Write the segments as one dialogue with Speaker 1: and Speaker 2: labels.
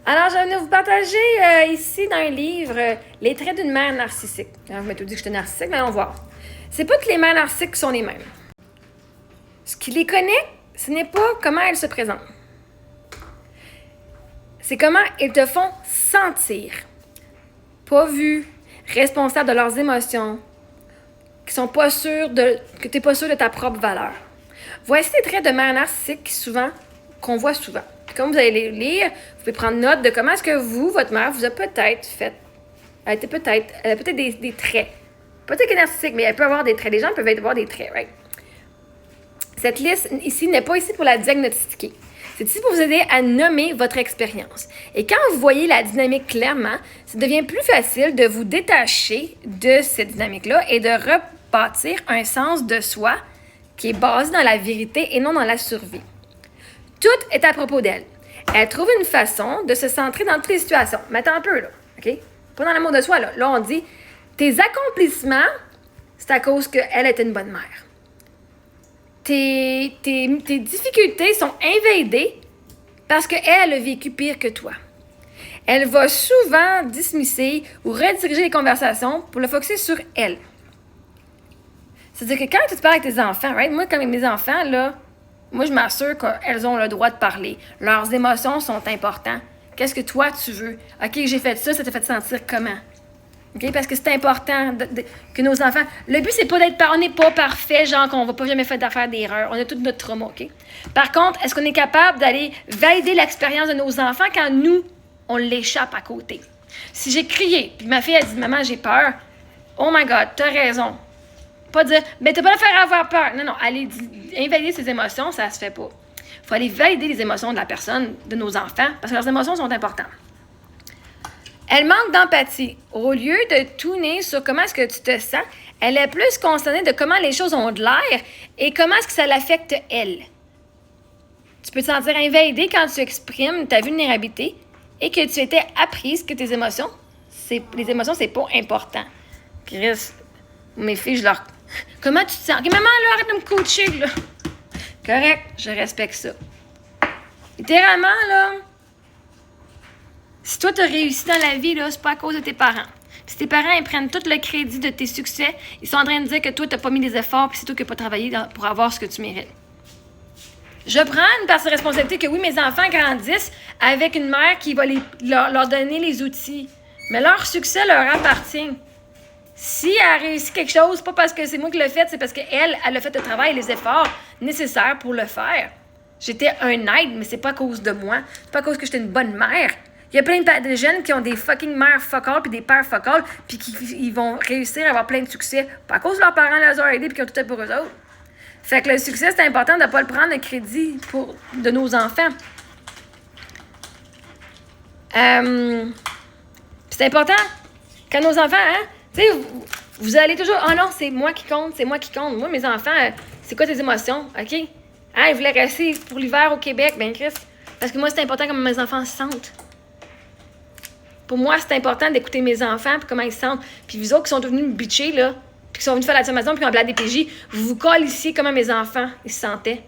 Speaker 1: Alors, je vais venir vous partager ici dans un livre les traits d'une mère narcissique. Alors, vous m'avez tout dit que j'étais narcissique, mais on va voir. C'est pas toutes les mères narcissiques qui sont les mêmes. Ce qui les connecte, ce n'est pas comment elles se présentent. C'est comment elles te font sentir. Pas vu, responsable de leurs émotions, qui sont pas sûrs que tu n'es pas sûr de ta propre valeur. Voici les traits de mère narcissique qu'on voit souvent. Puis comme vous allez les lire, vous pouvez prendre note de comment est-ce que votre mère vous a peut-être fait. Elle a peut-être des traits. Peut-être qu'elle est narcissique, mais elle peut avoir des traits. Les gens peuvent avoir des traits, right? Cette liste ici n'est pas ici pour la diagnostiquer. C'est ici pour vous aider à nommer votre expérience. Et quand vous voyez la dynamique clairement, ça devient plus facile de vous détacher de cette dynamique-là et de rebâtir un sens de soi qui est basé dans la vérité et non dans la survie. Tout est à propos d'elle. Elle trouve une façon de se centrer dans toutes les situations. Mais attends un peu, là, OK? Pas dans l'amour de soi, là. Là, on dit, tes accomplissements, c'est à cause qu'elle était une bonne mère. Tes difficultés sont invadées parce qu'elle a vécu pire que toi. Elle va souvent dismisser ou rediriger les conversations pour le focusser sur elle. C'est-à-dire que quand tu te parles avec tes enfants, right? Moi, comme mes enfants, là, moi, je m'assure qu'elles ont le droit de parler. Leurs émotions sont importantes. Qu'est-ce que toi, tu veux? OK, j'ai fait ça t'a fait sentir comment? OK? Parce que c'est important que nos enfants... Le but, c'est pas d'être... On n'est pas parfait, genre qu'on va pas jamais faire d'erreur. On a tout notre trauma, OK? Par contre, est-ce qu'on est capable d'aller valider l'expérience de nos enfants quand nous, on l'échappe à côté? Si j'ai crié, puis ma fille a dit « Maman, j'ai peur », oh my God, t'as raison. Pas dire « Mais t'as pas le faire avoir peur ». Non, aller invalider ses émotions, ça se fait pas. Il faut aller valider les émotions de la personne, de nos enfants, parce que leurs émotions sont importantes. Elle manque d'empathie. Au lieu de tourner sur comment est-ce que tu te sens, elle est plus concernée de comment les choses ont de l'air et comment est-ce que ça l'affecte elle. Tu peux te sentir invalidé quand tu exprimes ta vulnérabilité et que tu étais apprise que les émotions, c'est pas important. Chris, mes filles, je leur... Comment tu te sens? OK, maman, là, arrête de me coacher, là. Correct, je respecte ça. Littéralement, là... Si toi, tu as réussi dans la vie, là, c'est pas à cause de tes parents. Puis si tes parents, ils prennent tout le crédit de tes succès, ils sont en train de dire que toi, tu n'as pas mis des efforts, puis c'est toi qui n'as pas travaillé pour avoir ce que tu mérites. Je prends une part de responsabilité que oui, mes enfants grandissent avec une mère qui va leur donner les outils. Mais leur succès leur appartient. Si elle a réussi quelque chose, pas parce que c'est moi qui l'ai fait, c'est parce qu'elle a fait le travail et les efforts nécessaires pour le faire. J'étais un aide, mais c'est pas à cause de moi. C'est pas à cause que j'étais une bonne mère. Il y a plein de jeunes qui ont des fucking mères fuck all puis des pères fuck all puis ils vont réussir à avoir plein de succès. Pas à cause de leurs parents les ont aidés puis qu'ils ont tout fait pour eux autres. Fait que le succès, c'est important de ne pas le prendre le crédit de nos enfants. C'est important quand nos enfants, hein, tu sais, vous allez toujours, oh non, c'est moi qui compte, c'est moi qui compte. Moi, mes enfants, c'est quoi tes émotions, OK? Hein, ils voulaient rester pour l'hiver au Québec, ben Chris, parce que moi, c'est important comment mes enfants se sentent. Pour moi, c'est important d'écouter mes enfants puis comment ils se sentent. Puis vous autres qui sont devenus me bitcher, là, puis qui sont venus faire la sommation puis qui ont appelé la DPJ, vous vous calissiez comment mes enfants ils se sentaient.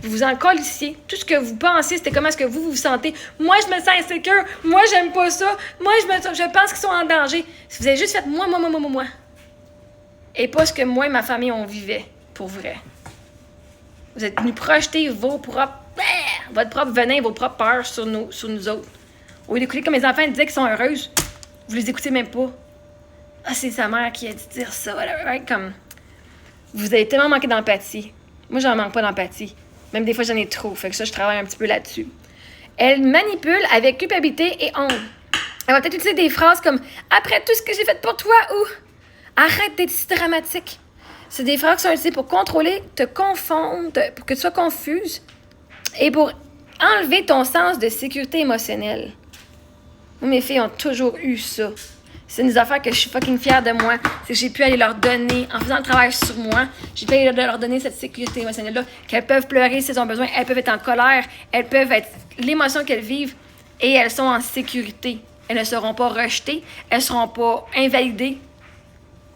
Speaker 1: Vous vous en calissiez. Tout ce que vous pensez, c'était comment est-ce que vous vous sentez. Moi, je me sens insécure. Moi, j'aime pas ça. Moi, je pense qu'ils sont en danger. Si vous avez juste fait moi. Et pas ce que moi et ma famille, on vivait, pour vrai. Vous êtes venus projeter votre propre venin, vos propres peurs sur nous autres. Au lieu d'écouter comme mes enfants disaient qu'ils sont heureuses, vous les écoutez même pas. Ah, c'est sa mère qui a dit dire ça. Right? Comme, vous avez tellement manqué d'empathie. Moi, j'en manque pas d'empathie. Même des fois, j'en ai trop. Fait que ça, je travaille un petit peu là-dessus. Elle manipule avec culpabilité et honte. Elle va peut-être utiliser des phrases comme « Après tout ce que j'ai fait pour toi » ou « Arrête d'être si dramatique ». C'est des phrases qui sont utilisées pour contrôler, te confondre, pour que tu sois confuse et pour enlever ton sens de sécurité émotionnelle. Moi, mes filles ont toujours eu ça. C'est une des affaires que je suis fucking fière de moi. C'est que j'ai pu aller leur donner, en faisant le travail sur moi, j'ai pu aller leur donner cette sécurité émotionnelle-là, qu'elles peuvent pleurer si elles ont besoin, elles peuvent être en colère, elles peuvent être l'émotion qu'elles vivent et elles sont en sécurité. Elles ne seront pas rejetées, elles ne seront pas invalidées.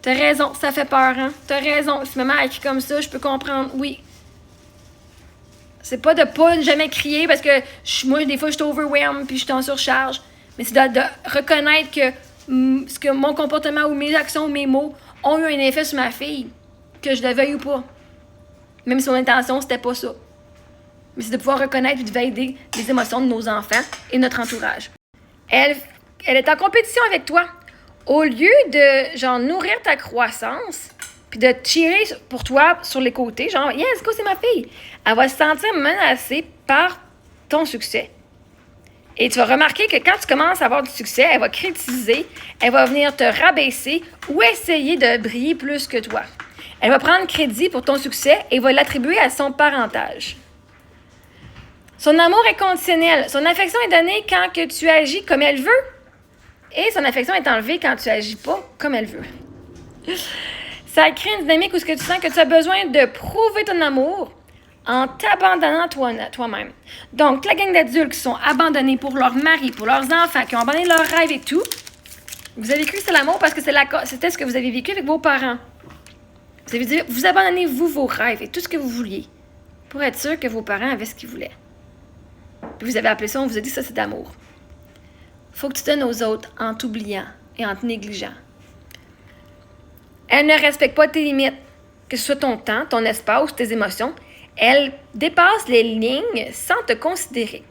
Speaker 1: T'as raison, ça fait peur, hein? T'as raison. Si maman a écrit comme ça, je peux comprendre, oui. C'est pas de pas jamais crier parce que moi, des fois, je suis overwhelmed puis je suis en surcharge. Mais c'est de reconnaître que, que mon comportement ou mes actions ou mes mots ont eu un effet sur ma fille, que je le veuille ou pas. Même si mon intention, c'était pas ça. Mais c'est de pouvoir reconnaître et de valider les émotions de nos enfants et notre entourage. Elle est en compétition avec toi. Au lieu de, genre, nourrir ta croissance, puis de tirer pour toi sur les côtés, genre, yes, go, c'est ma fille. Elle va se sentir menacée par ton succès. Et tu vas remarquer que quand tu commences à avoir du succès, elle va critiquer, elle va venir te rabaisser ou essayer de briller plus que toi. Elle va prendre crédit pour ton succès et va l'attribuer à son parentage. Son amour est conditionnel. Son affection est donnée quand que tu agis comme elle veut. Et son affection est enlevée quand tu agis pas comme elle veut. Ça crée une dynamique où ce que tu sens que tu as besoin de prouver ton amour en t'abandonnant toi-même. Donc, la gang d'adultes qui sont abandonnés pour leur mari, pour leurs enfants, qui ont abandonné leurs rêves et tout, vous avez cru que c'est l'amour parce que c'était ce que vous avez vécu avec vos parents. Vous avez dit, vous abandonnez vos rêves et tout ce que vous vouliez pour être sûr que vos parents avaient ce qu'ils voulaient. Puis vous avez appelé ça, on vous a dit ça, c'est d'amour. Faut que tu donnes aux autres en t'oubliant et en te négligeant. Elle ne respecte pas tes limites, que ce soit ton temps, ton espace, tes émotions. Elle dépasse les lignes sans te considérer.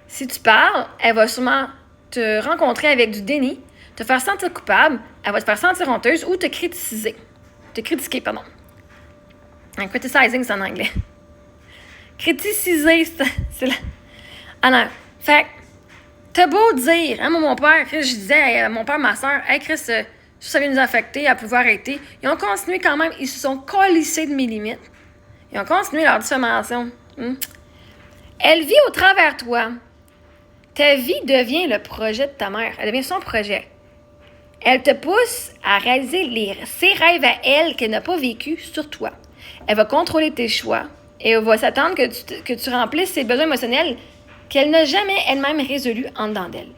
Speaker 1: Si tu parles, elle va sûrement te rencontrer avec du déni, te faire sentir coupable, elle va te faire sentir honteuse ou te critiquer. Criticizing, c'est en anglais. Criticiser, c'est là. Ah non. Fait que, t'as beau dire, hein, mon père, Chris, je disais à mon père, ma soeur, hey Chris, ça vient nous affecter, elle pouvait arrêter. Ils ont continué quand même, ils se sont collissés de mes limites. Ils ont continué leur diffamation. Elle vit au travers de toi. Ta vie devient le projet de ta mère. Elle devient son projet. Elle te pousse à réaliser ses rêves à elle qu'elle n'a pas vécu sur toi. Elle va contrôler tes choix et elle va s'attendre que tu remplisses ses besoins émotionnels qu'elle n'a jamais elle-même résolus en dedans d'elle.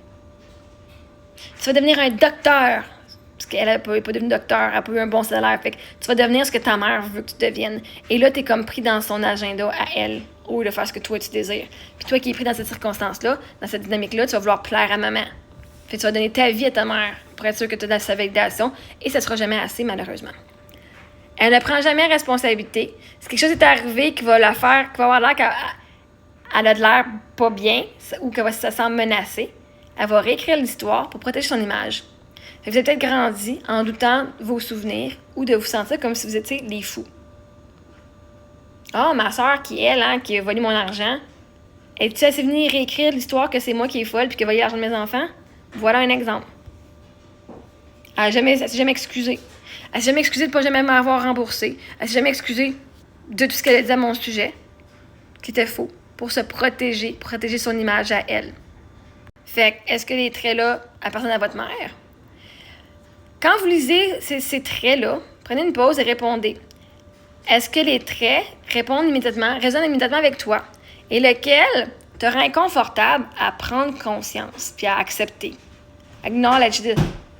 Speaker 1: Tu vas devenir un docteur. Parce qu'elle n'est pas devenue docteur, elle n'a pas eu un bon salaire. Fait que tu vas devenir ce que ta mère veut que tu deviennes. Et là, tu es comme pris dans son agenda à elle, au lieu de faire ce que toi, tu désires. Puis toi qui es pris dans cette circonstance-là, dans cette dynamique-là, tu vas vouloir plaire à maman. Fait que tu vas donner ta vie à ta mère pour être sûr que tu as sa validation. Et ça ne sera jamais assez, malheureusement. Elle ne prend jamais responsabilité. Si quelque chose est arrivé qui va la faire, qui va avoir l'air qu'elle a de l'air pas bien ou qu'elle va se sentir menacée, elle va réécrire l'histoire pour protéger son image. Fait que vous avez peut-être grandi en doutant de vos souvenirs ou de vous sentir comme si vous étiez les fous. Ah, ma soeur qui a volé mon argent, es-tu assez venue réécrire l'histoire que c'est moi qui est folle puis qui a volé l'argent de mes enfants? Voilà un exemple. Elle s'est jamais excusée. Elle s'est jamais excusée de ne pas jamais m'avoir remboursé. Elle s'est jamais excusée de tout ce qu'elle a dit à mon sujet, qui était faux, pour se protéger son image à elle. Fait que, est-ce que les traits-là appartiennent à votre mère? Quand vous lisez ces traits-là, prenez une pause et répondez. Est-ce que les traits résonnent immédiatement avec toi? Et lequel te rend inconfortable à prendre conscience puis à accepter? Acknowledge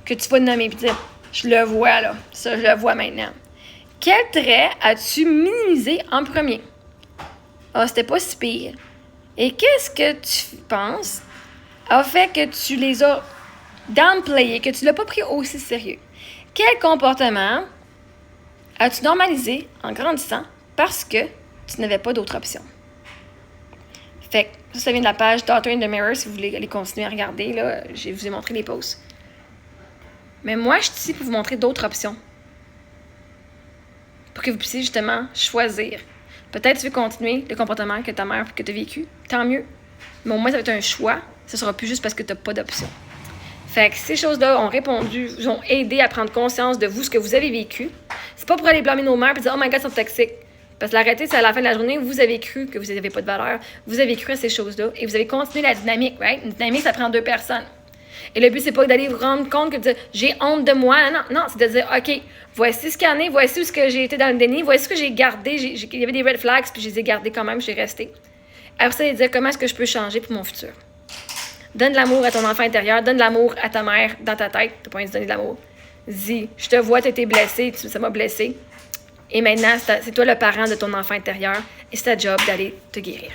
Speaker 1: que tu vas te nommer puis dire « Je le vois là, ça je le vois maintenant ». Quel trait as-tu minimisé en premier? Ah, c'était pas si pire. Et qu'est-ce que tu penses a fait que tu les as downplayés, que tu ne l'as pas pris aussi sérieux? Quel comportement as-tu normalisé en grandissant parce que tu n'avais pas d'autre option? Fait que ça vient de la page Daughter in the Mirror, si vous voulez aller continuer à regarder, là, je vous ai montré les posts. Mais moi, je suis ici pour vous montrer d'autres options. Pour que vous puissiez justement choisir. Peut-être tu veux continuer le comportement que ta mère que tu as vécu, tant mieux. Mais au moins, ça va être un choix. Ce ne sera plus juste parce que tu n'as pas d'option. Fait que ces choses-là ont répondu, vous ont aidé à prendre conscience de vous, ce que vous avez vécu. C'est pas pour aller blâmer nos mères et dire « Oh my God, ils sont toxiques ». Parce que la réalité, c'est à la fin de la journée, vous avez cru que vous n'avez pas de valeur. Vous avez cru à ces choses-là et vous avez continué la dynamique, right? Une dynamique, ça prend deux personnes. Et le but, c'est pas d'aller vous rendre compte que de dire « J'ai honte de moi ». Non, c'est de dire « OK, voici ce qu'il y en est, voici où ce que j'ai été dans le déni, voici ce que j'ai gardé. Il y avait des red flags, puis je les ai gardés quand même, j'ai resté. » Après ça, de dire « Comment est-ce que je peux changer pour mon futur? » Donne de l'amour à ton enfant intérieur, donne de l'amour à ta mère dans ta tête. Tu n'as pas envie de donner de l'amour. Dis, je te vois, tu as été blessé, ça m'a blessé. Et maintenant, c'est toi le parent de ton enfant intérieur et c'est ta job d'aller te guérir.